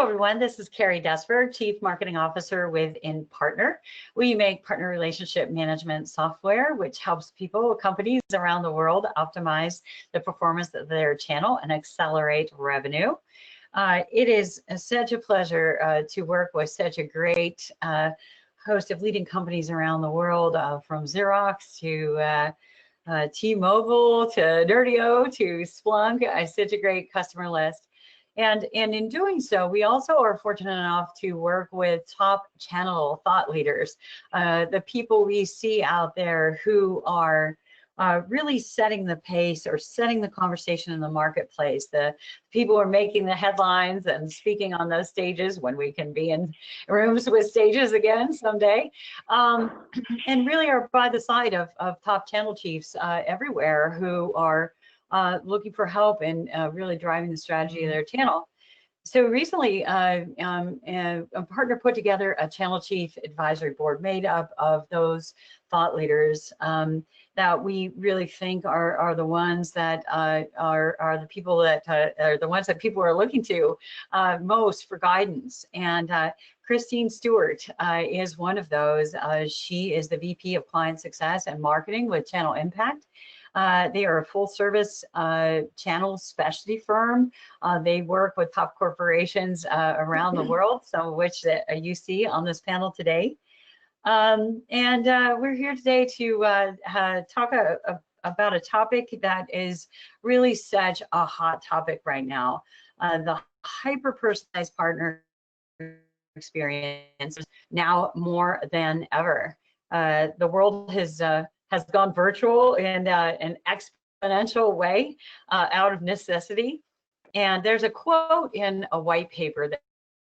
Everyone, this is Carrie Desberg, Chief Marketing Officer with InPartner. We make partner relationship management software, which helps people, companies around the world optimize the performance of their channel and accelerate revenue. It is such a pleasure to work with such a great host of leading companies around the world, from Xerox to T-Mobile to Nerdio to Splunk. Such a great customer list. And in doing so, we also are fortunate enough to work with top channel thought leaders, the people we see out there who are really setting the pace or setting the conversation in the marketplace. The people who are making the headlines and speaking on those stages when we can be in rooms with stages again someday, and really are by the side of top channel chiefs everywhere who are looking for help in really driving the strategy of their channel. So recently, a partner put together a channel chief advisory board made up of those thought leaders that we really think are the ones that are the people that are the ones that people are looking to most for guidance. And Christine Stewart is one of those. She is the VP of Client Success and Marketing with Channel Impact. They are a full-service channel specialty firm. They work with top corporations around the world, some of which that you see on this panel today. And we're here today to talk about a topic that is really such a hot topic right now, the hyper-personalized partner experience, now more than ever. The world has gone virtual in an exponential way out of necessity. And there's a quote in a white paper that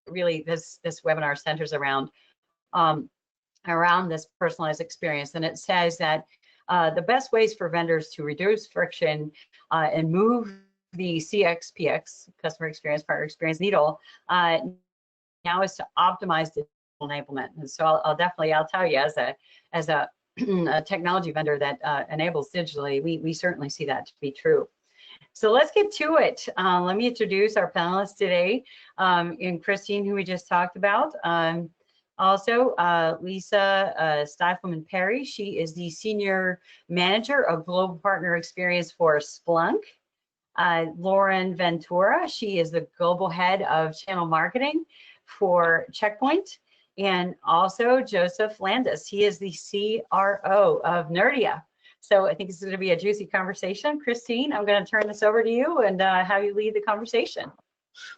really this webinar centers around this personalized experience. And it says that the best ways for vendors to reduce friction and move the CXPX, customer experience, partner experience needle, now is to optimize digital enablement. And so I'll tell you, as a technology vendor that enables digitally, we certainly see that to be true. So let's get to it. Let me introduce our panelists today, and Christine, who we just talked about. Also, Lisa Stiefleman-Perry, she is the Senior Manager of Global Partner Experience for Splunk. Lauren Ventura, she is the Global Head of Channel Marketing for Checkpoint. And also Joseph Landis, he is the CRO of Nerdio. So I think it's going to be a juicy conversation. Christine, I'm going to turn this over to you and have you lead the conversation.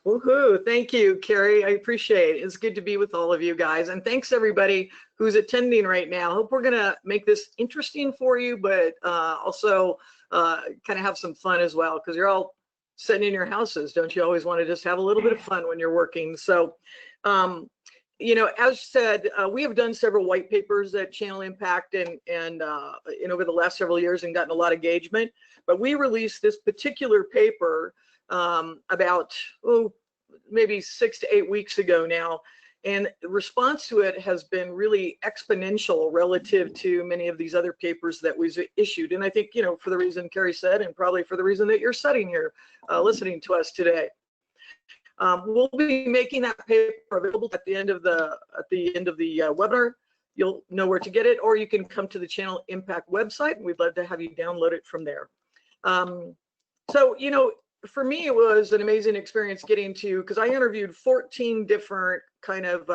Woohoo! Thank you, Carrie. I appreciate it. It's good to be with all of you guys. And thanks everybody who's attending right now. I hope we're going to make this interesting for you, but also kind of have some fun as well, because you're all sitting in your houses. Don't you always want to just have a little bit of fun when you're working? So, you know, as said, we have done several white papers at Channel Impact and over the last several years and gotten a lot of engagement. But we released this particular paper about maybe 6 to 8 weeks ago now, and the response to it has been really exponential relative to many of these other papers that we've issued. And I think, you know, for the reason Carrie said, and probably for the reason that you're sitting here listening to us today. We'll be making that paper available at the end of the webinar. You'll know where to get it, or you can come to the Channel Impact website, and we'd love to have you download it from there. So, you know, for me, it was an amazing experience getting to, because I interviewed 14 different kind of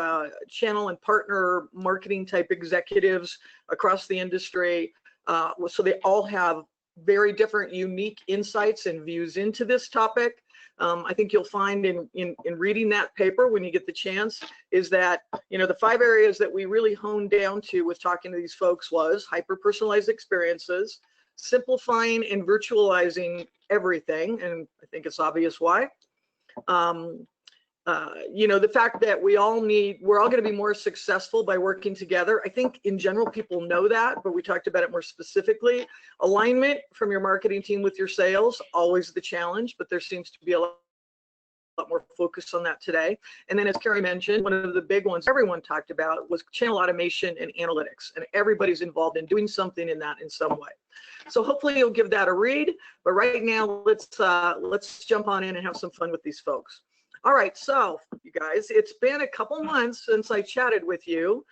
channel and partner marketing type executives across the industry. So they all have very different, unique insights and views into this topic. I think you'll find in reading that paper, when you get the chance, is that, you know, the 5 areas that we really honed down to with talking to these folks was hyper-personalized experiences, simplifying and virtualizing everything, and I think it's obvious why. You know, the fact that we're all going to be more successful by working together. I think in general people know that, but we talked about it more specifically. Alignment from your marketing team with your sales, always the challenge, but there seems to be a lot more focus on that today. And then, as Carrie mentioned, one of the big ones everyone talked about was channel automation and analytics, and everybody's involved in doing something in that in some way. So hopefully you'll give that a read, but right now let's jump on in and have some fun with these folks. All right, so you guys, it's been a couple months since I chatted with you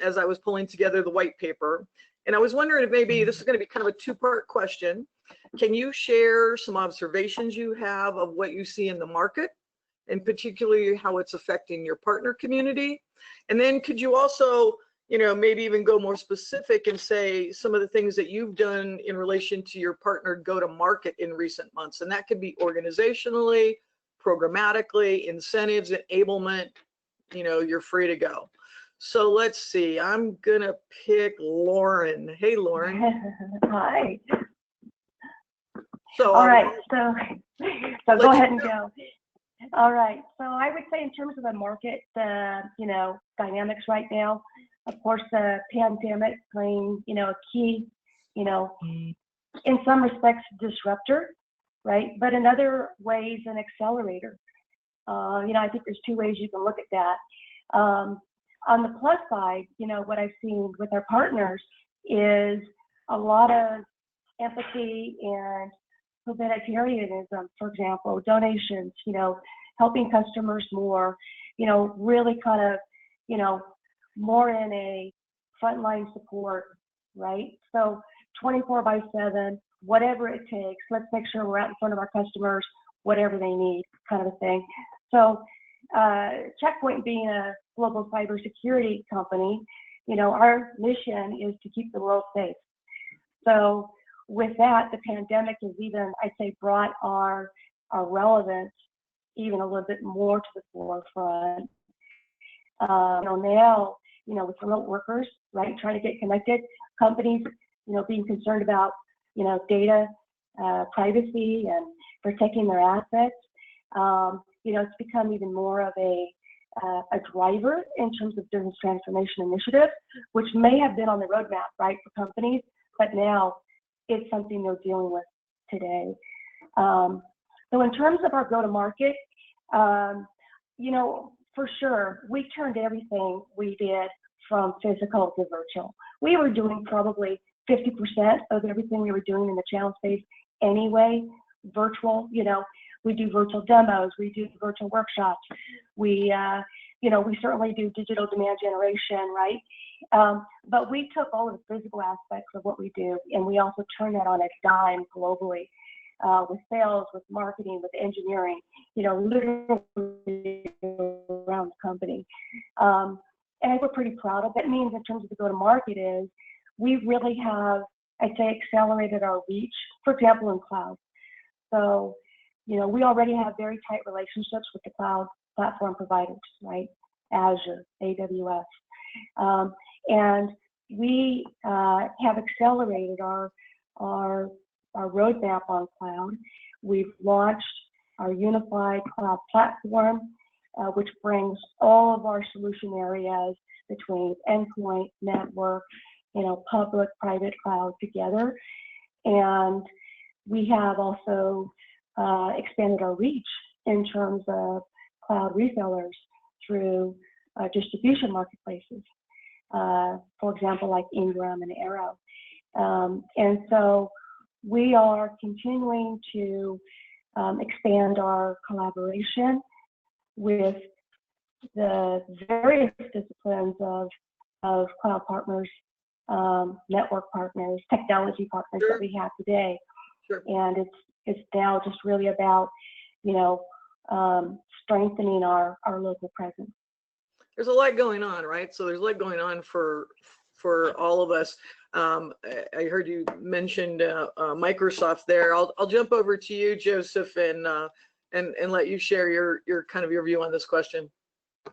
as I was pulling together the white paper. And I was wondering if maybe this is going to be kind of a two-part question. Can you share some observations you have of what you see in the market, and particularly how it's affecting your partner community? And then could you also, maybe even go more specific and say some of the things that you've done in relation to your partner go-to-market in recent months? And that could be organizationally, programmatically, incentives, enablement, you're free to go. So let's see, I'm gonna pick Lauren. Hey, Lauren. Hi. So all right, so go ahead and go. All right, so I would say in terms of the market, dynamics right now, of course, the pandemic playing, a key, in some respects, disruptor, right? But in other ways, an accelerator. I think there's two ways you can look at that. On the plus side, what I've seen with our partners is a lot of empathy and humanitarianism, for example, donations, helping customers more, really kind of, more in a frontline support, right? So 24/7, whatever it takes, let's make sure we're out in front of our customers, whatever they need, kind of a thing. So Checkpoint being a global cybersecurity company, our mission is to keep the world safe. So with that, the pandemic has even, I'd say, brought our relevance even a little bit more to the forefront. Now, with remote workers, right, trying to get connected, companies, being concerned about, data privacy and protecting their assets. It's become even more of a driver in terms of business transformation initiatives, which may have been on the roadmap, right, for companies, but now it's something they're dealing with today. So in terms of our go-to-market, for sure, we turned everything we did from physical to virtual. We were doing probably 50% of everything we were doing in the channel space anyway, virtual. We do virtual demos, we do virtual workshops, we certainly do digital demand generation, right? But we took all of the physical aspects of what we do, and we also turned that on a dime globally, with sales, with marketing, with engineering, literally around the company. And I think we're pretty proud of that. It means in terms of the go-to-market is we really have, I'd say, accelerated our reach, for example, in cloud. So, we already have very tight relationships with the cloud platform providers, right? Azure, AWS. And we have accelerated our roadmap on cloud. We've launched our unified cloud platform, which brings all of our solution areas between endpoint, network, public, private cloud together. And we have also expanded our reach in terms of cloud resellers through distribution marketplaces, for example, like Ingram and Arrow. And so we are continuing to expand our collaboration with the various disciplines of cloud partners, network partners, technology partners that we have today. Sure. And it's now just really about, strengthening our local presence. There's a lot going on, right? So there's a lot going on for all of us. I heard you mentioned Microsoft there. I'll jump over to you, Joseph, and let you share your kind of your view on this question.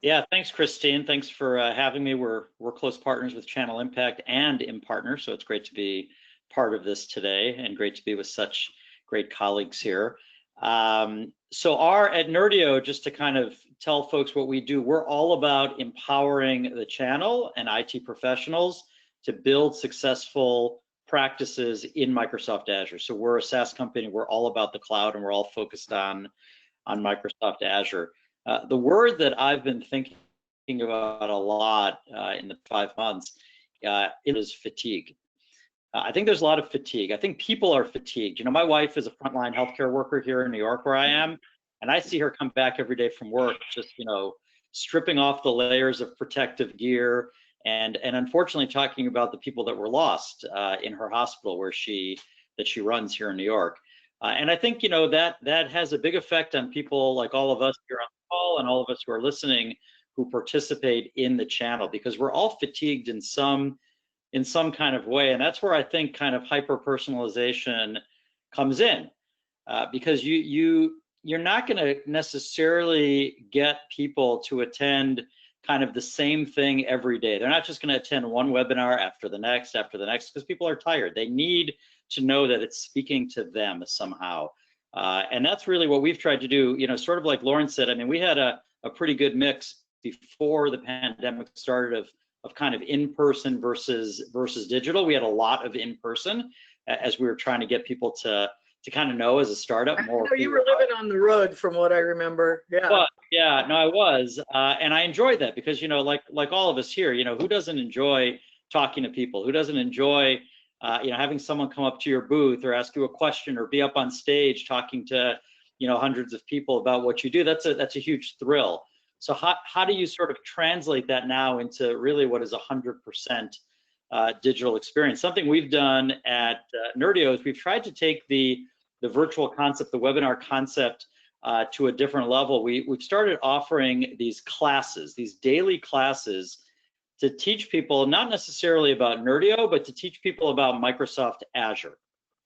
Yeah, thanks, Christine. Thanks for having me. We're close partners with Channel Impact and InPartner, so it's great to be part of this today and great to be with such great colleagues here. So at Nerdio, just to kind of tell folks what we do, we're all about empowering the channel and IT professionals to build successful practices in Microsoft Azure. So we're a SaaS company, we're all about the cloud, and we're all focused on Microsoft Azure. The word that I've been thinking about a lot in the 5 months is fatigue. I think there's a lot of fatigue. I think people are fatigued. My wife is a frontline healthcare worker here in New York, where I am. And I see her come back every day from work, just, stripping off the layers of protective gear, and unfortunately talking about the people that were lost in her hospital that she runs here in New York. And I think, that has a big effect on people like all of us here on the call and all of us who are listening, who participate in the channel, because we're all fatigued in some kind of way. And that's where I think kind of hyper-personalization comes in, because you're not going to necessarily get people to attend kind of the same thing every day. They're not just going to attend one webinar after the next, because people are tired. They need to know that it's speaking to them somehow. And that's really what we've tried to do, sort of like Lauren said. I mean, we had a pretty good mix before the pandemic started of kind of in-person versus digital. We had a lot of in-person as we were trying to get people to kind of know, as a startup, more. You were living on the road from what I remember. Yeah. But, yeah, no, I was, and I enjoyed that because, like all of us here, who doesn't enjoy talking to people? Who doesn't enjoy, having someone come up to your booth or ask you a question or be up on stage talking to, hundreds of people about what you do? That's a huge thrill. So how do you sort of translate that now into really what is 100% digital experience? Something we've done at Nerdio is we've tried to take the virtual concept, the webinar concept, to a different level. We've started offering these classes, these daily classes, to teach people not necessarily about Nerdio, but to teach people about Microsoft Azure.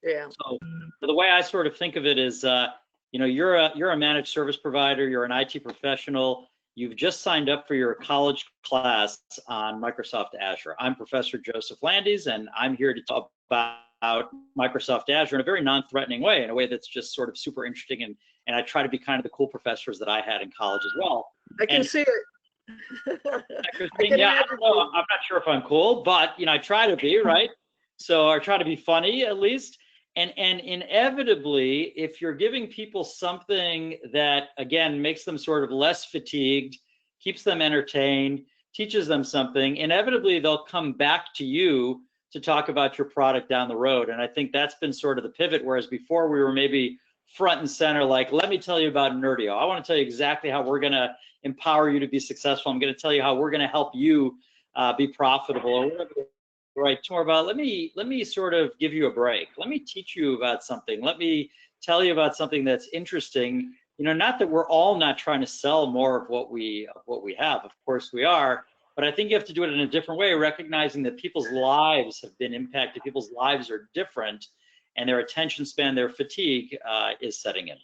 Yeah. So the way I sort of think of it is, you're a managed service provider, you're an IT professional, you've just signed up for your college class on Microsoft Azure. I'm Professor Joseph Landis, and I'm here to talk about Microsoft Azure in a very non-threatening way, in a way that's just sort of super interesting, and I try to be kind of the cool professors that I had in college as well. I can see it. Christine, I don't know. I'm not sure if I'm cool, but I try to be, right? So I try to be funny at least. And inevitably, if you're giving people something that, again, makes them sort of less fatigued, keeps them entertained, teaches them something, inevitably they'll come back to you to talk about your product down the road. And I think that's been sort of the pivot, whereas before we were maybe front and center, like, let me tell you about Nerdio. I want to tell you exactly how we're going to empower you to be successful. I'm going to tell you how we're going to help you be profitable, or whatever. Right, more about, let me sort of give you a break. Let me teach you about something. Let me tell you about something that's interesting. Not that we're all not trying to sell more of what we have. Of course we are, but I think you have to do it in a different way, recognizing that people's lives have been impacted. People's lives are different, and their attention span, their fatigue is setting in.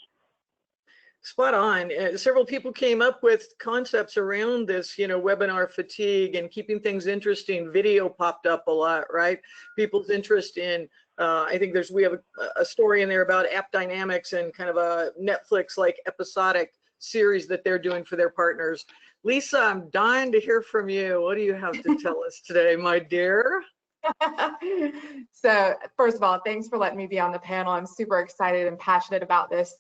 Spot on. Several people came up with concepts around this, webinar fatigue and keeping things interesting. Video popped up a lot, right? People's interest in, I think we have a story in there about app dynamics and kind of a Netflix-like episodic series that they're doing for their partners. Lisa, I'm dying to hear from you. What do you have to tell us today, my dear? So first of all, thanks for letting me be on the panel. I'm super excited and passionate about this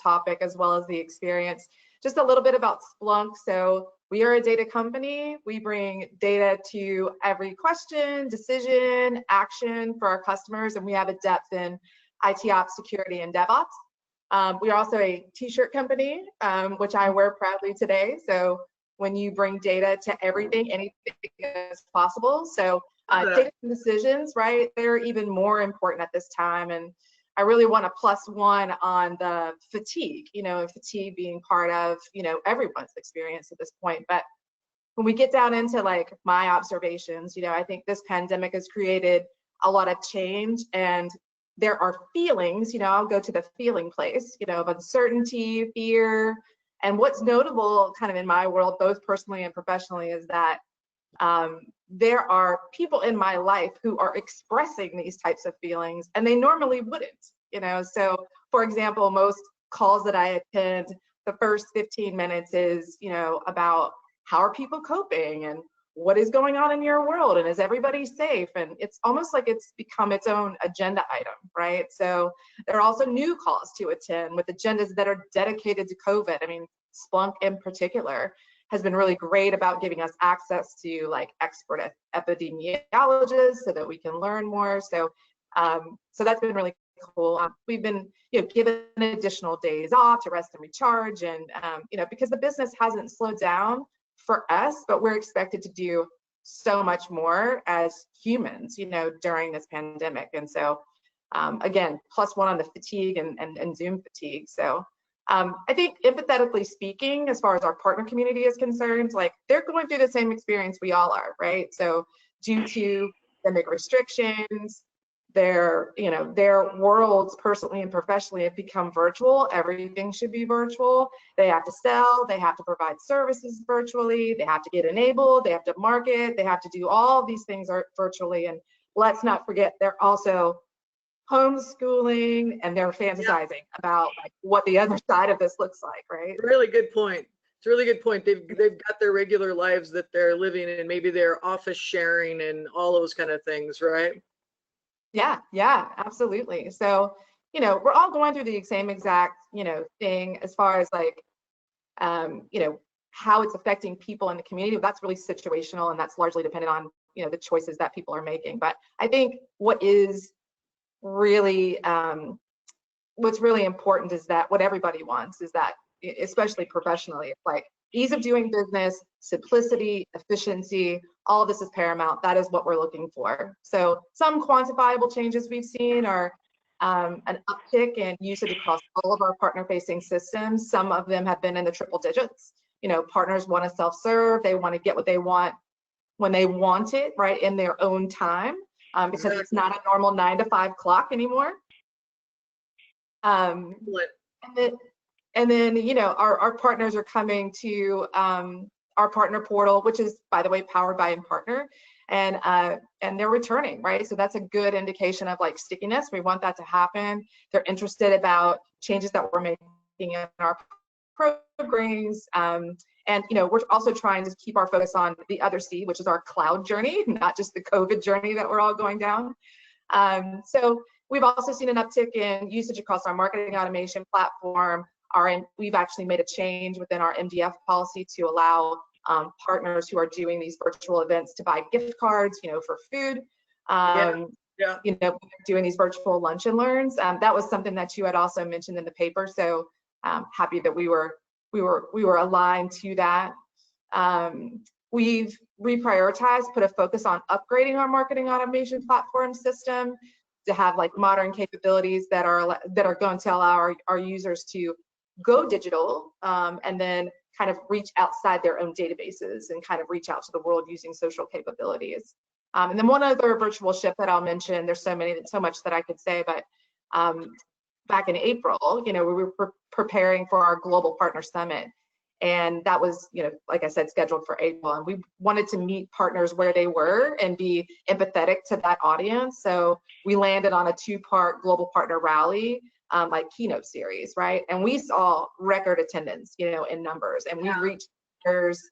topic, as well as the experience. Just a little bit about Splunk. So we are a data company. We bring data to every question, decision, action for our customers, and we have a depth in IT ops, security, and DevOps. We are also a t-shirt company, which I wear proudly today. So when you bring data to everything, anything is possible. So data decisions, right? They're even more important at this time. And I really want to +1 on the fatigue, fatigue being part of, everyone's experience at this point. But when we get down into like my observations, I think this pandemic has created a lot of change, and there are feelings, I'll go to the feeling place, of uncertainty, fear. And what's notable kind of in my world, both personally and professionally, is that there are people in my life who are expressing these types of feelings, and they normally wouldn't, So for example, most calls that I attend, the first 15 minutes is, about how are people coping and what is going on in your world, and is everybody safe? And it's almost like it's become its own agenda item, right? So there are also new calls to attend with agendas that are dedicated to COVID. I mean, Splunk in particular has been really great about giving us access to like expert epidemiologists so that we can learn more. So, so that's been really cool. We've been, given additional days off to rest and recharge, and because the business hasn't slowed down for us, but we're expected to do so much more as humans, during this pandemic. And so, again, +1 on the fatigue and Zoom fatigue. So I think, empathetically speaking, as far as our partner community is concerned, like, they're going through the same experience we all are, right? So due to pandemic restrictions, their worlds personally and professionally have become virtual. Everything should be virtual. They have to sell, they have to provide services virtually, they have to get enabled, they have to market, they have to do all these things virtually. And let's not forget, they're also homeschooling, and they're fantasizing about, like, what the other side of this looks like, right? Really good point. It's a really good point. They've got their regular lives that they're living in, and maybe their office sharing and all those kind of things, right? Yeah, absolutely. So, we're all going through the same exact, thing as far as, like, how it's affecting people in the community. That's really situational, and that's largely dependent on, the choices that people are making. But I think what's really important is that what everybody wants is that, especially professionally, it's like ease of doing business, simplicity, efficiency, all of this is paramount. That is what we're looking for. So some quantifiable changes we've seen are an uptick in usage across all of our partner-facing systems. Some of them have been in the triple digits. Partners want to self-serve. They want to get what they want when they want it, right, in their own time, because it's not a normal 9 to 5 clock anymore. And then, our partners are coming to our partner portal, which is, by the way, powered by InPartner, and they're returning, right? So that's a good indication of, like, stickiness. We want that to happen. They're interested about changes that we're making in our programs. And, we're also trying to keep our focus on the other C, which is our cloud journey, not just the COVID journey that we're all going down. So we've also seen an uptick in usage across our marketing automation platform. We've actually made a change within our MDF policy to allow partners who are doing these virtual events to buy gift cards, for food. Doing these virtual lunch and learns. That was something that you had also mentioned in the paper. So happy that we were aligned to that. We've reprioritized, put a focus on upgrading our marketing automation platform system to have, like, modern capabilities that are going to allow our users to go digital, and then kind of reach outside their own databases and kind of reach out to the world using social capabilities. And then one other virtual shift that I'll mention, there's so much that I could say, but back in April, we were preparing for our Global Partner Summit. And that was, like I said, scheduled for April. And we wanted to meet partners where they were and be empathetic to that audience. So we landed on a 2-part Global Partner Rally, like keynote series, right? And we saw record attendance, in numbers. And we reached partners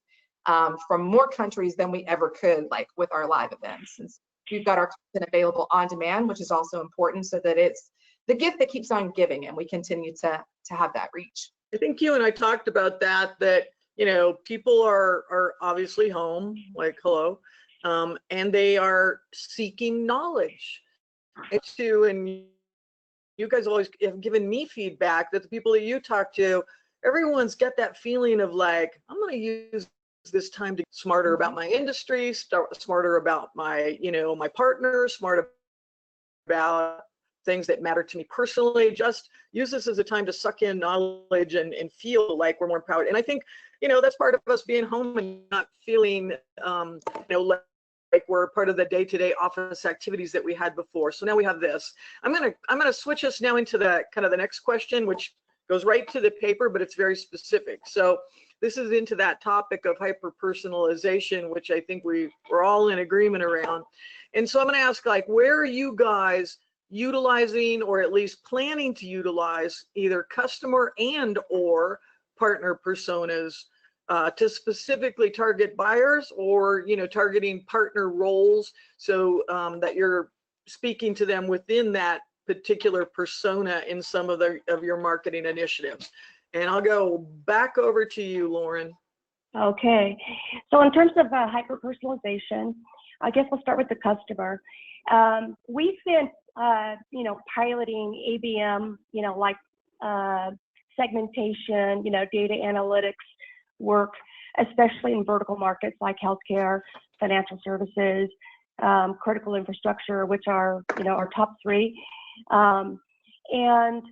from more countries than we ever could, like, with our live events. And we've got our content available on demand, which is also important, so that it's the gift that keeps on giving, and we continue to have that reach. I think you and I talked about that people are obviously home, like, hello, and they are seeking knowledge. And you guys always have given me feedback that the people that you talk to, everyone's got that feeling of, like, I'm going to use this time to get smarter about my industry, smarter about my, my partners, smarter about things that matter to me personally. Just use this as a time to suck in knowledge and feel like we're more empowered. And I think, that's part of us being home and not feeling, like we're part of the day-to-day office activities that we had before. So now we have this. I'm gonna switch us now into the kind of the next question, which goes right to the paper, but it's very specific. So this is into that topic of hyper-personalization, which I think we're all in agreement around. And so I'm gonna ask, like, where are you guys utilizing, or at least planning to utilize, either customer and or partner personas to specifically target buyers, or targeting partner roles, so that you're speaking to them within that particular persona in some of your marketing initiatives? And I'll go back over to you, Lauren. Okay, so in terms of hyper-personalization, I guess we'll start with the customer. We've been, piloting ABM, like segmentation, data analytics work, especially in vertical markets like healthcare, financial services, critical infrastructure, which are, our top three. And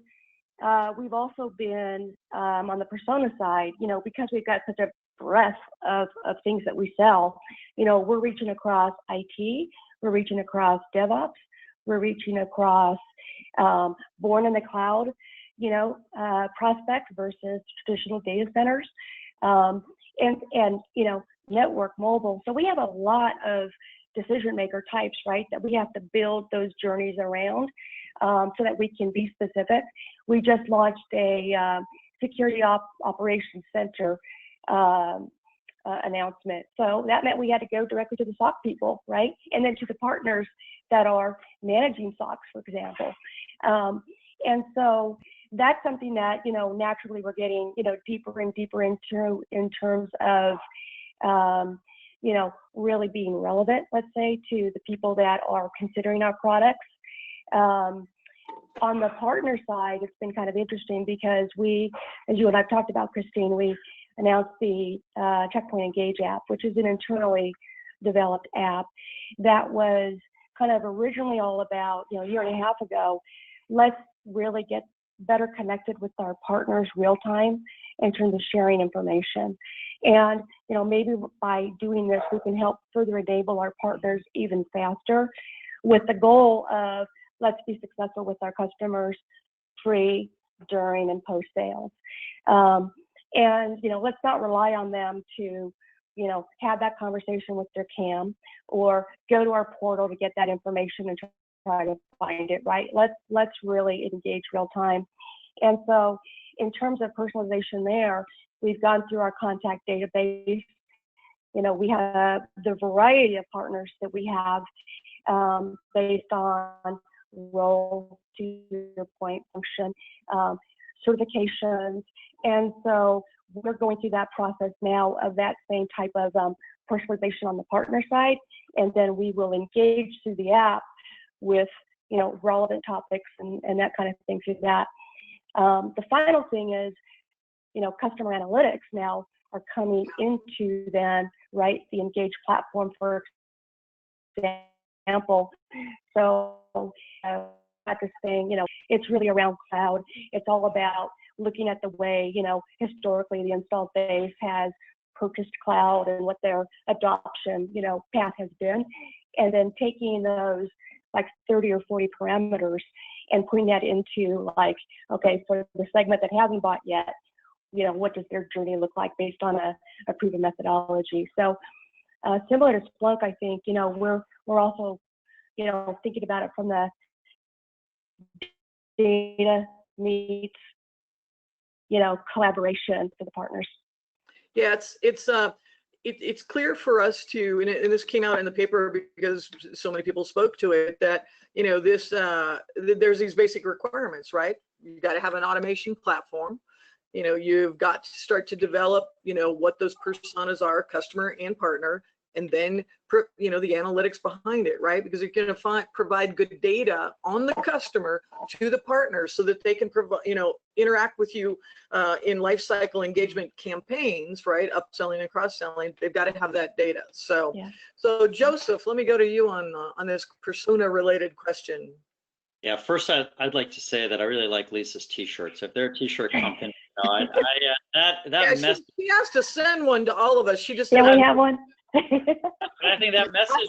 we've also been on the persona side, because we've got such a breadth of things that we sell, we're reaching across IT, we're reaching across DevOps, we're reaching across born in the cloud, prospects versus traditional data centers, and network, mobile. So we have a lot of decision maker types, right, that we have to build those journeys around so that we can be specific. We just launched a security operations center announcement. So that meant we had to go directly to the SOC people, right? And then to the partners that are managing SOCs, for example. And so that's something that, naturally we're getting, deeper and deeper into in terms of, really being relevant, let's say, to the people that are considering our products. On the partner side, it's been kind of interesting because we, as you and I've talked about, Christine, we announced the Checkpoint Engage app, which is an internally developed app that was kind of originally all about, a year and a half ago, let's really get better connected with our partners real time in terms of sharing information. And, maybe by doing this, we can help further enable our partners even faster with the goal of let's be successful with our customers pre, during, and post sales. And, let's not rely on them to, have that conversation with their CAM or go to our portal to get that information and try to find it, right? Let's really engage real time. And so in terms of personalization there, we've gone through our contact database. We have the variety of partners that we have based on role, to your point, function, certifications. And so we're going through that process now of that same type of personalization on the partner side. And then we will engage through the app with, relevant topics and that kind of thing through that. The final thing is, customer analytics now are coming into then, right, the Engage platform, for example. So at this thing, it's really around cloud. It's all about looking at the way, historically the installed base has purchased cloud and what their adoption, path has been. And then taking those like 30 or 40 parameters and putting that into like, okay, for the segment that hasn't bought yet, what does their journey look like based on a proven methodology? So similar to Splunk, I think, we're also, thinking about it from the data meets, collaboration for the partners. Yeah, it's clear for us to, and this came out in the paper because so many people spoke to it, that there's these basic requirements, right? You got to have an automation platform. You've got to start to develop, what those personas are, customer and partner, and then, the analytics behind it, right? Because you're going to provide good data on the customer to the partner so that they can provide, interact with you in life cycle engagement campaigns, right? Upselling and cross-selling. They've got to have that data. So, yeah. So Joseph, let me go to you on this persona-related question. Yeah, first I'd like to say that I really like Lisa's t-shirts. If they're a t-shirt company, that message. She has to send one to all of us. She just we have one. I think that message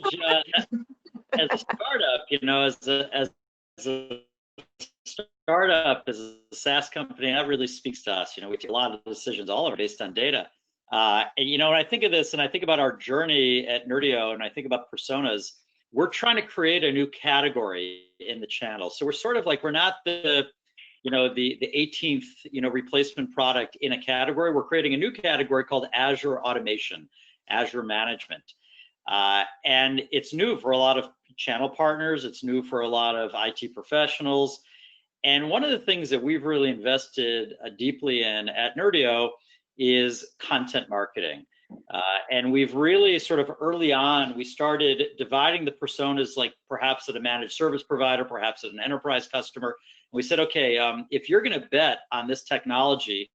as a startup, as a startup, as a SaaS company, that really speaks to us. We take a lot of decisions, all are based on data. And when I think of this and I think about our journey at Nerdio and I think about personas, we're trying to create a new category in the channel. So we're sort of like, we're not the 18th, replacement product in a category. We're creating a new category called Azure Automation, Azure Management. And it's new for a lot of channel partners. It's new for a lot of IT professionals. And one of the things that we've really invested deeply in at Nerdio is content marketing. And we've really sort of early on, we started dividing the personas, like perhaps at a managed service provider, perhaps at an enterprise customer. We said, okay, if you're going to bet on this technology,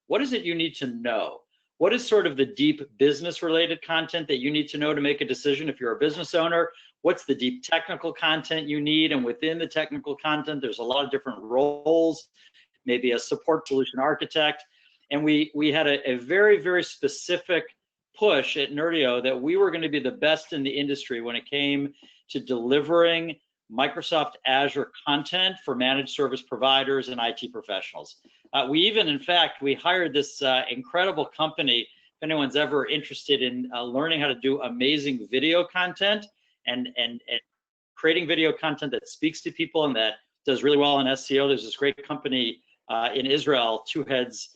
what is it you need to know? What is sort of the deep business related content that you need to know to make a decision if you're a business owner? What's the deep technical content you need? And within the technical content, there's a lot of different roles, maybe a support solution architect. And we had a very, very specific push at Nerdio that we were going to be the best in the industry when it came to delivering Microsoft Azure content for managed service providers and IT professionals. We even, in fact, we hired this incredible company. If anyone's ever interested in learning how to do amazing video content and creating video content that speaks to people and that does really well on SEO, there's this great company in Israel, Two Heads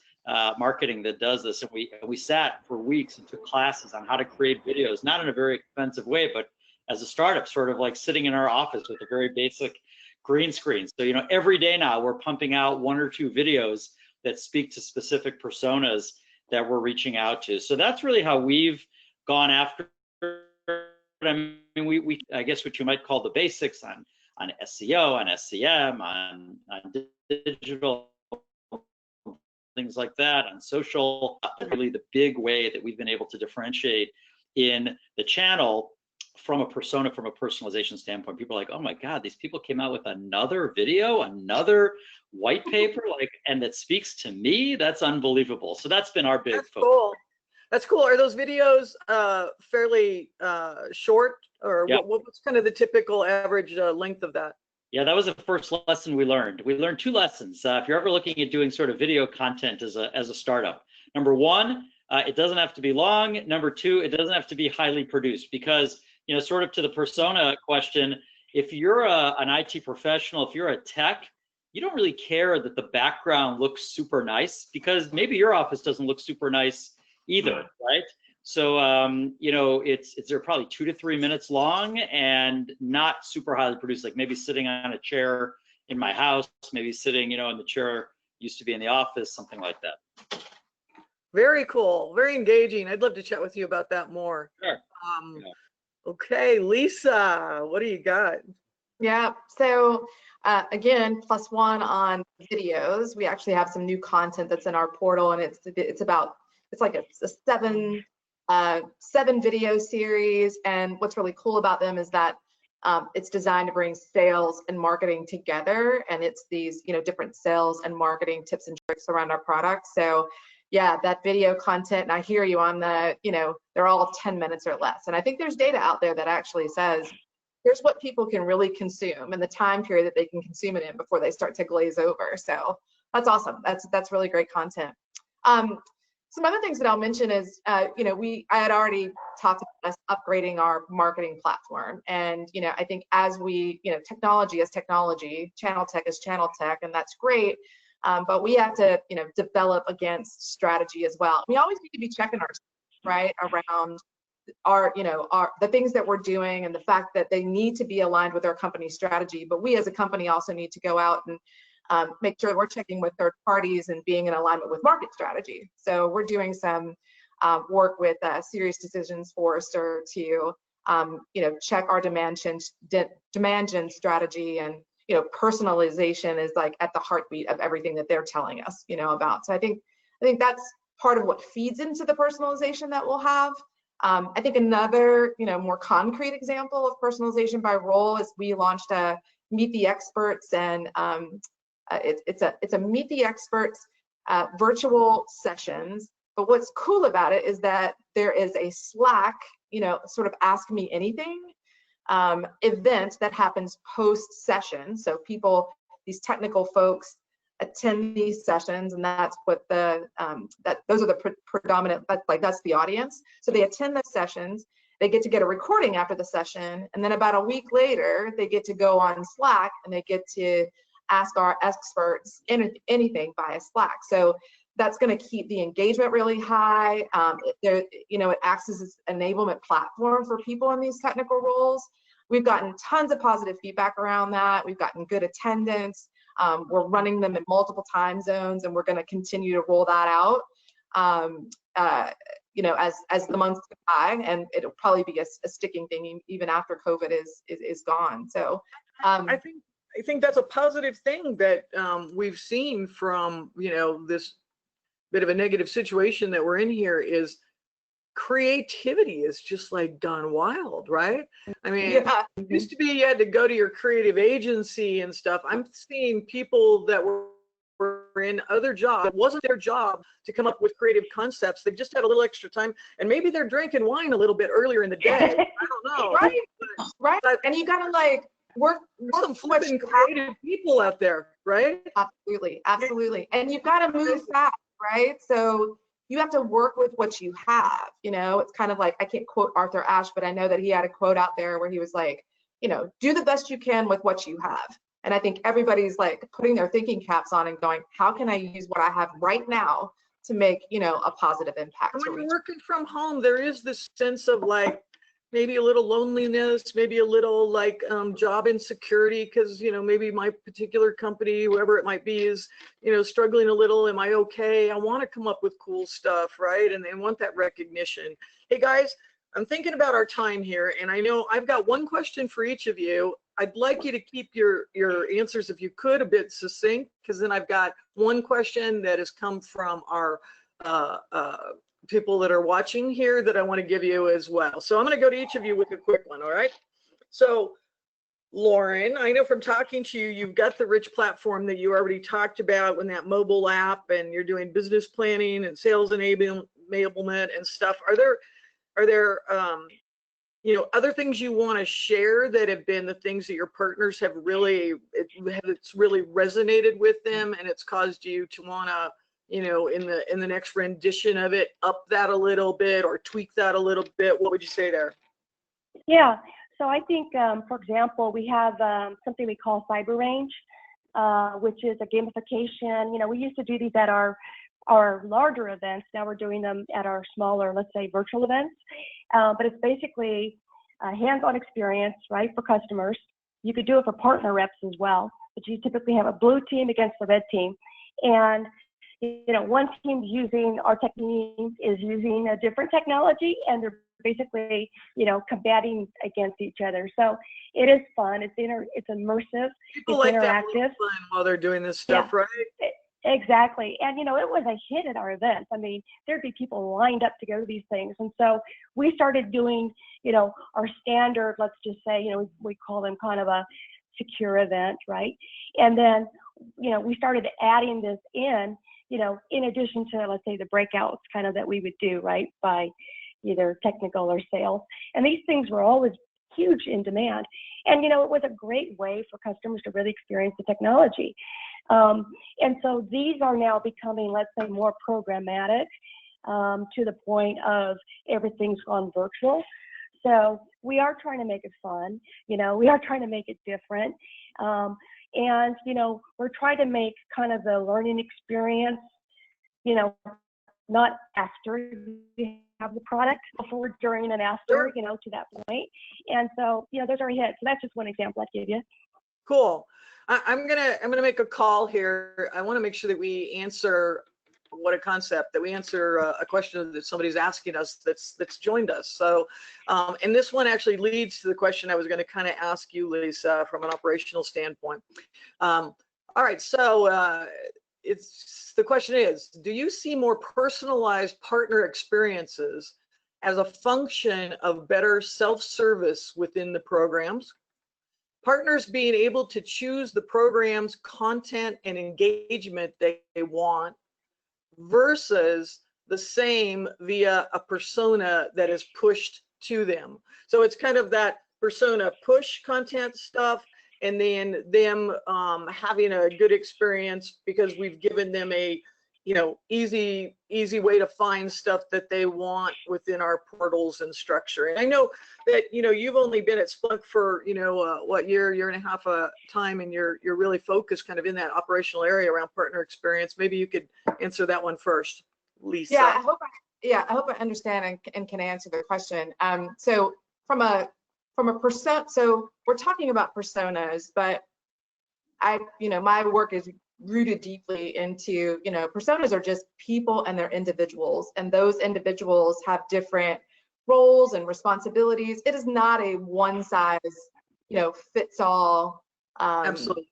Marketing, that does this. And we sat for weeks and took classes on how to create videos, not in a very expensive way, but as a startup, sort of like sitting in our office with a very basic green screen. So, you know, every day now we're pumping out 1 or 2 videos that speak to specific personas that we're reaching out to. So that's really how we've gone after, I mean, I guess what you might call the basics on SEO, on SCM, on digital, things like that, on social. Really the big way that we've been able to differentiate in the channel from a persona, from a personalization standpoint. People are like, oh my God, these people came out with another video, another white paper, like, and that speaks to me. That's unbelievable. So that's been our big focus. Cool. That's cool. Are those videos fairly short, or Yeah. what's kind of the typical average length of that? Yeah, that was the first lesson we learned. We learned 2 lessons. If you're ever looking at doing sort of video content as a startup, number 1, it doesn't have to be long. Number 2, it doesn't have to be highly produced, because, you know, sort of to the persona question, if you're an IT professional, if you're a tech, you don't really care that the background looks super nice, because maybe your office doesn't look super nice either, right? So, you know, they're probably 2 to 3 minutes long and not super highly produced, like maybe sitting on a chair in my house, maybe sitting, you know, in the chair used to be in the office, something like that. Very cool, very engaging. I'd love to chat with you about that more. Sure. Yeah. Okay, Lisa, what do you got? Yeah, so again, +1 on videos. We actually have some new content that's in our portal, and it's like a 7 video series. And what's really cool about them is that it's designed to bring sales and marketing together, and it's these, you know, different sales and marketing tips and tricks around our products. So yeah, that video content, and I hear you on the, you know, they're all 10 minutes or less. And I think there's data out there that actually says, here's what people can really consume and the time period that they can consume it in before they start to glaze over. So that's awesome. That's really great content. Some other things that I'll mention is, you know, I had already talked about us upgrading our marketing platform. And, you know, I think as we, you know, technology is technology, channel tech is channel tech, and that's great. But we have to, you know, develop against strategy as well. We always need to be checking ourselves, right, around the things that we're doing and the fact that they need to be aligned with our company strategy. But we as a company also need to go out and make sure we're checking with third parties and being in alignment with market strategy. So we're doing some work with Serious Decisions Forrester to, you know, check our demand gen strategy, and, you know, personalization is like at the heartbeat of everything that they're telling us, you know, about. So I think that's part of what feeds into the personalization that we'll have. I think another, you know, more concrete example of personalization by role is we launched a Meet the Experts, and it's a Meet the Experts virtual sessions. But what's cool about it is that there is a Slack, you know, sort of Ask Me Anything event that happens post session. So people, these technical folks, attend these sessions, and that's what those are the predominant, that's the audience. So they attend the sessions, they get to get a recording after the session, and then about a week later they get to go on Slack and they get to ask our experts anything via Slack. So that's going to keep the engagement really high. You know, it acts as an enablement platform for people in these technical roles. We've gotten tons of positive feedback around that. We've gotten good attendance. We're running them in multiple time zones, and we're going to continue to roll that out. as the months go by, and it'll probably be a sticking thing even after COVID is gone. So I think that's a positive thing that we've seen from this bit of a negative situation that we're in here is creativity is just like gone wild, right? I mean, yeah. it used to be you had to go to your creative agency and stuff. I'm seeing people that were in other jobs. It wasn't their job to come up with creative concepts. They just had a little extra time, and maybe they're drinking wine a little bit earlier in the day. I don't know. Right, right. And you gotta like work Some flipping creative people out there, right? Absolutely, absolutely. And you've got to move fast, right? So you have to work with what you have. It's kind of like, I can't quote Arthur Ashe, but I know that he had a quote out there where he was like, do the best you can with what you have. And I think everybody's like putting their thinking caps on and going, how can I use what I have right now to make, a positive impact? When you're working from home, there is this sense of like maybe a little loneliness, maybe a little like job insecurity, because maybe my particular company, whoever it might be, is struggling a little. Am I okay? I want to come up with cool stuff, right? And they want that recognition. Hey guys, I'm thinking about our time here, and I know I've got one question for each of you. I'd like you to keep your answers, if you could, a bit succinct, because then I've got one question that has come from our people that are watching here that I want to give you as well. So I'm going to go to each of you with a quick one. All right. So Lauren, I know from talking to you, you've got the rich platform that you already talked about in that mobile app, and you're doing business planning and sales enablement and stuff. Are there other things you want to share that have been the things that your partners have it's really resonated with them, and it's caused you to want to, in the next rendition of it, up that a little bit or tweak that a little bit? What would you say there? Yeah, so I think, for example, we have something we call Cyber Range, which is a gamification. We used to do these at our larger events. Now we're doing them at our smaller, let's say, virtual events. But it's basically a hands-on experience, right, for customers. You could do it for partner reps as well, but you typically have a blue team against the red team. And one team using our technique is using a different technology, and they're basically, combating against each other. So it is fun. It's immersive. People it's like interactive. That fun while they're doing this stuff, Yeah. right? Exactly. And, it was a hit at our events. I mean, there'd be people lined up to go to these things. And so we started doing, our standard, let's just say, we call them kind of a secure event, right? And then, we started adding this in addition to, let's say, the breakouts kind of that we would do, right, by either technical or sales. And these things were always huge in demand. And, it was a great way for customers to really experience the technology. And so these are now becoming, let's say, more programmatic to the point of everything's gone virtual. So we are trying to make it fun. We are trying to make it different. And, we're trying to make kind of the learning experience, not after you have the product, before, during, and after, to that point. And so, those are hits. So that's just one example I'd give you. Cool. I'm gonna make a call here. I want to make sure that we answer that we answer a question that somebody's asking us that's joined us. So, and this one actually leads to the question I was going to kind of ask you, Lisa, from an operational standpoint. All right. So the question is, do you see more personalized partner experiences as a function of better self-service within the programs? Partners being able to choose the program's content and engagement they want versus the same via a persona that is pushed to them. So it's kind of that persona push content stuff, and then them having a good experience because we've given them a easy way to find stuff that they want within our portals and structure. And I know that you've only been at Splunk for what, year and a half time, and you're really focused kind of in that operational area around partner experience. Maybe you could answer that one first, Lisa. Yeah, I hope I understand and can answer the question. So from a persona, so we're talking about personas, but my work is rooted deeply into, you know, personas are just people and they're individuals, and those individuals have different roles and responsibilities. It is not a one size, you know, fits all Absolutely.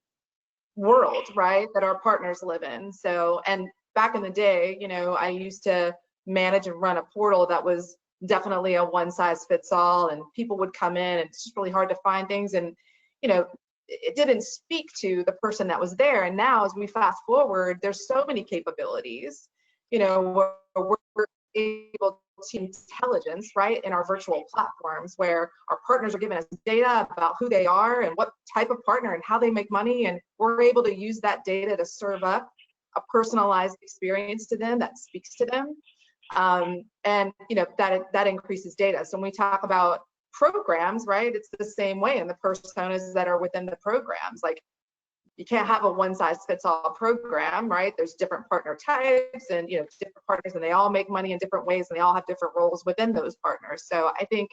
world, right, that our partners live in. So, and back in the day, you know, I used to manage and run a portal that was definitely a one size fits all, and people would come in and it's just really hard to find things, and you know, it didn't speak to the person that was there. And now as we fast forward, there's so many capabilities, you know, where we're able to intelligence, right, in our virtual platforms, where our partners are giving us data about who they are and what type of partner and how they make money, and we're able to use that data to serve up a personalized experience to them that speaks to them. And you know, that increases data. So when we talk about programs, right, it's the same way in the personas that are within the programs. Like, you can't have a one size fits all program, right? There's different partner types and, you know, different partners, and they all make money in different ways, and they all have different roles within those partners. So I think,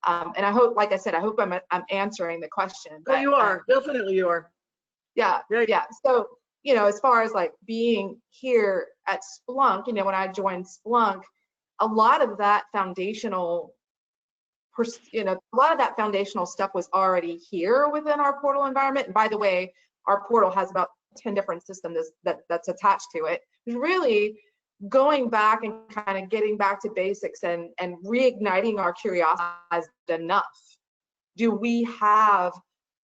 and I hope, like I said, I hope I'm answering the question. Oh, you are, definitely you are. Yeah. So, you know, as far as like being here at Splunk, you know, when I joined Splunk, a lot of that foundational, you know, a lot of that foundational stuff was already here within our portal environment. And by the way, our portal has about 10 different systems that's attached to it. Really going back and kind of getting back to basics and reigniting our curiosity is enough. Do we have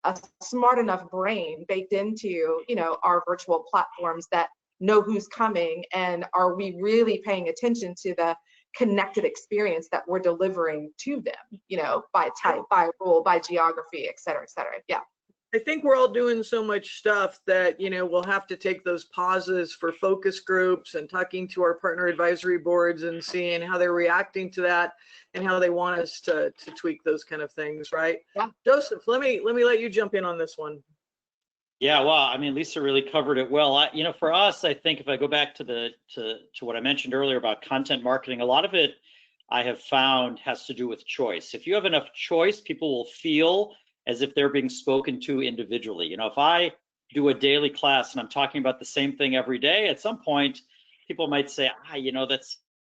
a smart enough brain baked into, you know, our virtual platforms that know who's coming, and are we really paying attention to the connected experience that we're delivering to them, you know, by type, by role, by geography, et cetera, et cetera. Yeah. I think we're all doing so much stuff that, you know, we'll have to take those pauses for focus groups and talking to our partner advisory boards and seeing how they're reacting to that and how they want us to tweak those kind of things, right? Yeah. Joseph, let me let you jump in on this one. Yeah, well, I mean, Lisa really covered it well. You know, for us, I think if I go back to what I mentioned earlier about content marketing, a lot of it I have found has to do with choice. If you have enough choice, people will feel as if they're being spoken to individually. You know, if I do a daily class and I'm talking about the same thing every day, at some point, people might say, you know, that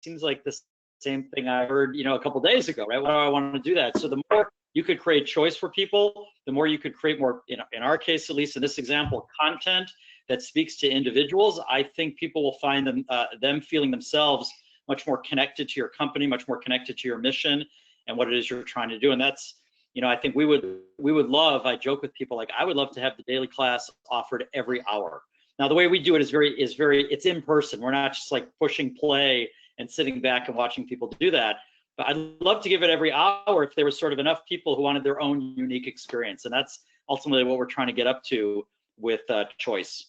seems like the same thing I heard, you know, a couple days ago, right? Why do I want to do that? So the more you could create choice for people, the more you could create more, in our case, at least in this example, content that speaks to individuals. I think people will find them feeling themselves much more connected to your company, much more connected to your mission and what it is you're trying to do. And that's, you know, I think we would love, I joke with people, like, I would love to have the daily class offered every hour. Now, the way we do it is it's in person. We're not just like pushing play and sitting back and watching people do that. But I'd love to give it every hour if there was sort of enough people who wanted their own unique experience. And that's ultimately what we're trying to get up to with choice.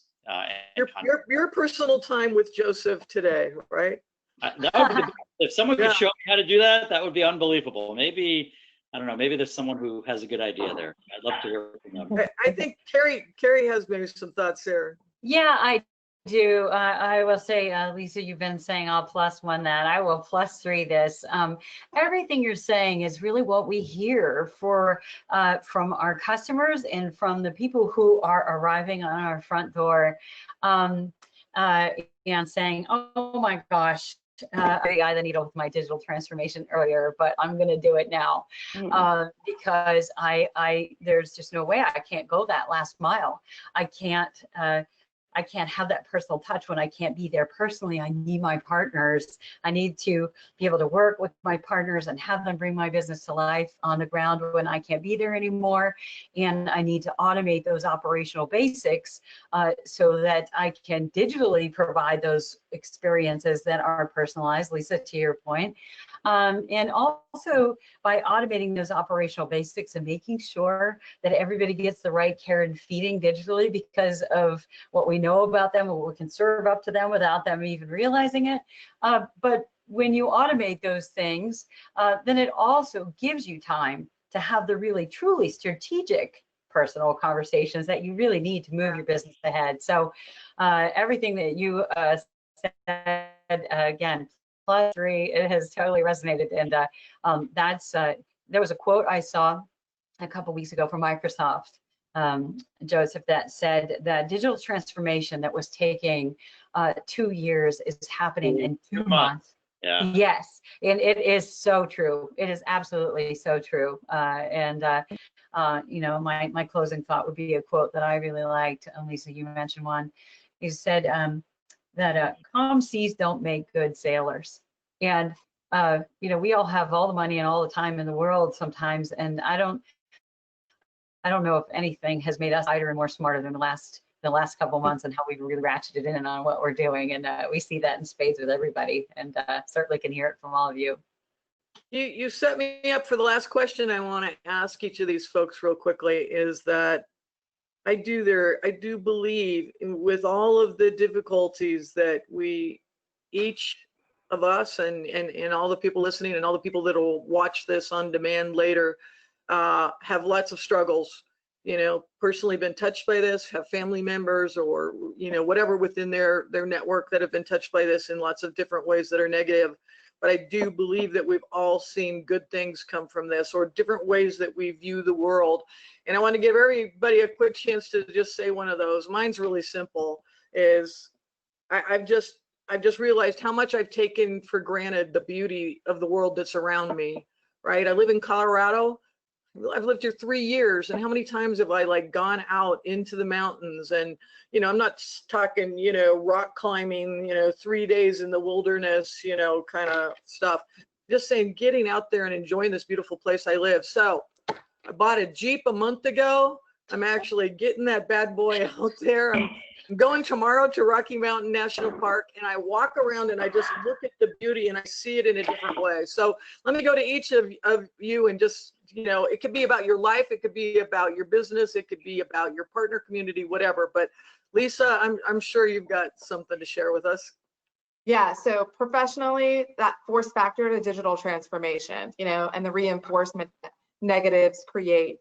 Your personal time with Joseph today, right? That would be the best. If someone could show me how to do that, that would be unbelievable. Maybe, I don't know, maybe there's someone who has a good idea there. I'd love to hear from them. I think Carrie has maybe some thoughts there. Yeah, I do. I will say, Lisa, you've been saying I'll +1 that. I will +3 this. Everything you're saying is really what we hear from our customers and from the people who are arriving on our front door, and saying, oh my gosh, I got the needle with my digital transformation earlier, but I'm going to do it now, because there's just no way I can't go that last mile. I can't have that personal touch when I can't be there personally. I need my partners. I need to be able to work with my partners and have them bring my business to life on the ground when I can't be there anymore. And I need to automate those operational basics so that I can digitally provide those experiences that are personalized, Lisa, to your point. And also by automating those operational basics and making sure that everybody gets the right care and feeding digitally because of what we know about them and what we can serve up to them without them even realizing it. But when you automate those things, then it also gives you time to have the really truly strategic personal conversations that you really need to move your business ahead. So everything that you said, again, +3, it has totally resonated. And there was a quote I saw a couple weeks ago from Microsoft Joseph, that said that digital transformation that was taking 2 years is happening in 2 months. Yeah. Yes, and it is so true. It is absolutely so true. You know, my closing thought would be a quote that I really liked. Lisa, you mentioned one. You said that calm seas don't make good sailors. And you know, we all have all the money and all the time in the world sometimes, and I don't know if anything has made us lighter and more smarter than the last couple months, and how we've really ratcheted in on what we're doing. And we see that in spades with everybody, and certainly can hear it from all of you. You set me up for the last question I want to ask each of these folks real quickly, is that I do believe with all of the difficulties that we, each of us and all the people listening and all the people that will watch this on demand later, have lots of struggles, you know, personally been touched by this, have family members or, you know, whatever within their network that have been touched by this in lots of different ways that are negative. But I do believe that we've all seen good things come from this, or different ways that we view the world. And I want to give everybody a quick chance to just say one of those. Mine's really simple, is I've just realized how much I've taken for granted the beauty of the world that's around me, right? I live in Colorado. I've lived here 3 years, and how many times have I like gone out into the mountains? And, you know, I'm not talking, you know, rock climbing, you know, 3 days in the wilderness, you know, kind of stuff. Just saying, getting out there and enjoying this beautiful place I live. So I bought a Jeep a month ago. I'm actually getting that bad boy out there. I'm going tomorrow to Rocky Mountain National Park, and I walk around and I just look at the beauty and I see it in a different way. So let me go to each of you and just, you know, it could be about your life, it could be about your business, it could be about your partner community, whatever. But Lisa, I'm sure you've got something to share with us. Yeah, so professionally, that force factor to digital transformation, you know, and the reinforcement negatives create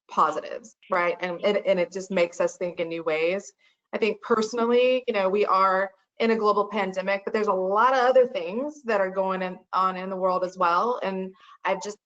positives, right? And it just makes us think in new ways. I think personally, you know, we are in a global pandemic, but there's a lot of other things that are going on in the world as well. And I've just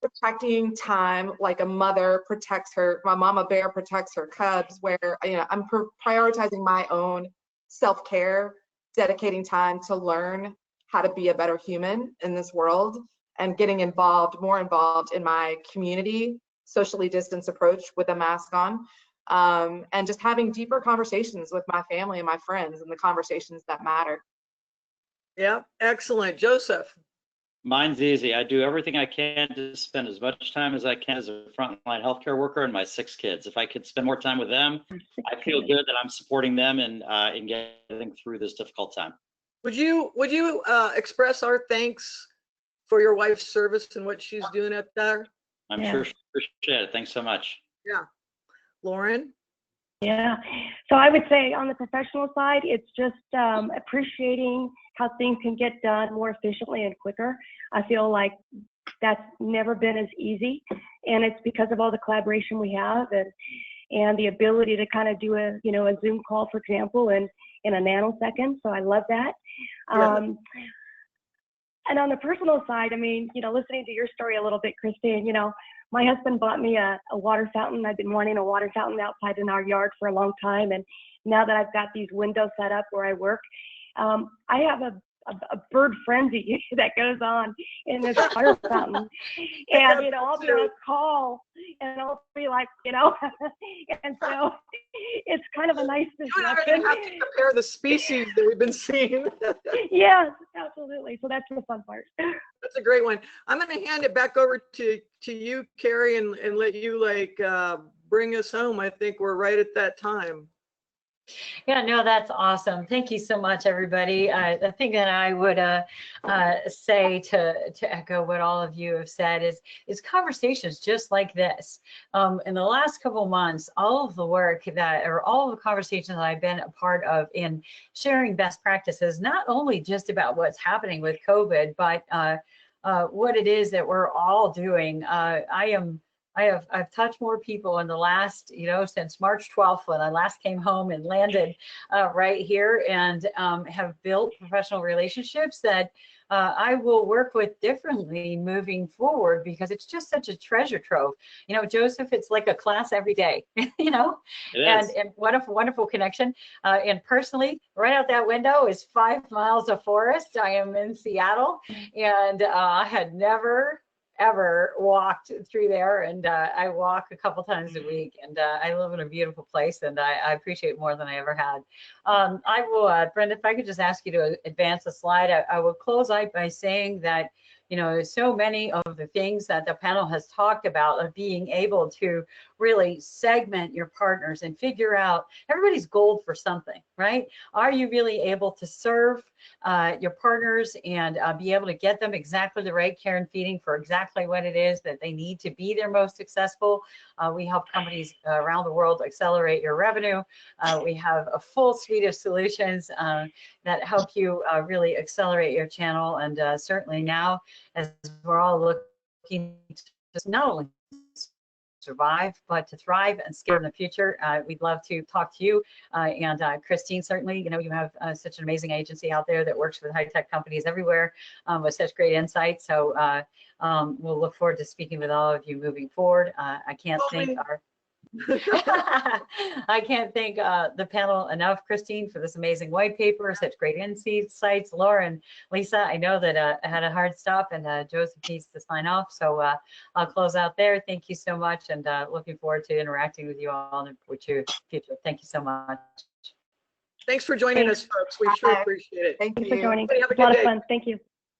protecting time like a mother protects my mama bear protects her cubs, where, you know, I'm prioritizing my own self-care, dedicating time to learn how to be a better human in this world, and getting more involved in my community, socially distanced approach with a mask on, and just having deeper conversations with my family and my friends, and the conversations that matter. Yeah, excellent. Joseph. Mine's easy. I do everything I can to spend as much time as I can as a frontline healthcare worker and my 6 kids. If I could spend more time with them, I feel good that I'm supporting them and in getting through this difficult time. Would you express our thanks for your wife's service and what she's doing up there? I'm sure she appreciate it. Thanks so much. Yeah. Lauren? Yeah, so I would say on the professional side, it's just appreciating how things can get done more efficiently and quicker. I feel like that's never been as easy, and it's because of all the collaboration we have and the ability to kind of do a Zoom call, for example, in a nanosecond. So I love that. Yeah. And on the personal side, I mean, you know, listening to your story a little bit, Christine, you know, my husband bought me a water fountain. I've been wanting a water fountain outside in our yard for a long time. And now that I've got these windows set up where I work, I have a bird frenzy that goes on in this water fountain. And, you know, I'll be on a call and I'll be like, you know, and so it's kind of a nice You and I are going to have to compare the species that we've been seeing. Yes, absolutely. So that's the fun part. That's a great one. I'm going to hand it back over to you, Carrie, and let you bring us home. I think we're right at that time. Yeah, no, that's awesome. Thank you so much, everybody. The thing that I would say to echo what all of you have said is conversations just like this. In the last couple of months, all of the work all of the conversations that I've been a part of in sharing best practices, not only just about what's happening with COVID, but what it is that we're all doing. I am I've touched more people in the last, since March 12th when I last came home and landed right here, and have built professional relationships that I will work with differently moving forward, because it's just such a treasure trove. Joseph, it's like a class every day, It and, is. and what a wonderful connection. And personally, right out that window is 5 miles of forest. I am in Seattle, and I had never ever walked through there, and I walk a couple times a week, and I live in a beautiful place, and I appreciate it more than I ever had. I will, Brenda, if I could just ask you to advance the slide. I will close out by saying that so many of the things that the panel has talked about of being able to really segment your partners and figure out everybody's gold for something, right? Are you really able to serve your partners and be able to get them exactly the right care and feeding for exactly what it is that they need to be their most successful? We help companies around the world accelerate your revenue. We have a full suite of solutions that help you really accelerate your channel. And certainly now, as we're all looking to not only survive, but to thrive and scale in the future, we'd love to talk to you. And Christine, certainly, you have such an amazing agency out there that works with high-tech companies everywhere with such great insight. So we'll look forward to speaking with all of you moving forward. I can't thank I can't thank the panel enough, Christine, for this amazing white paper, such great insights. Laura and Lisa, I know that I had a hard stop, and Joseph needs to sign off, so I'll close out there. Thank you so much, and looking forward to interacting with you all in the future. Thank you so much. Thanks for joining us, folks. We sure appreciate it. Thank Thanks for you. joining. Have a A lot good of day. fun. Thank you.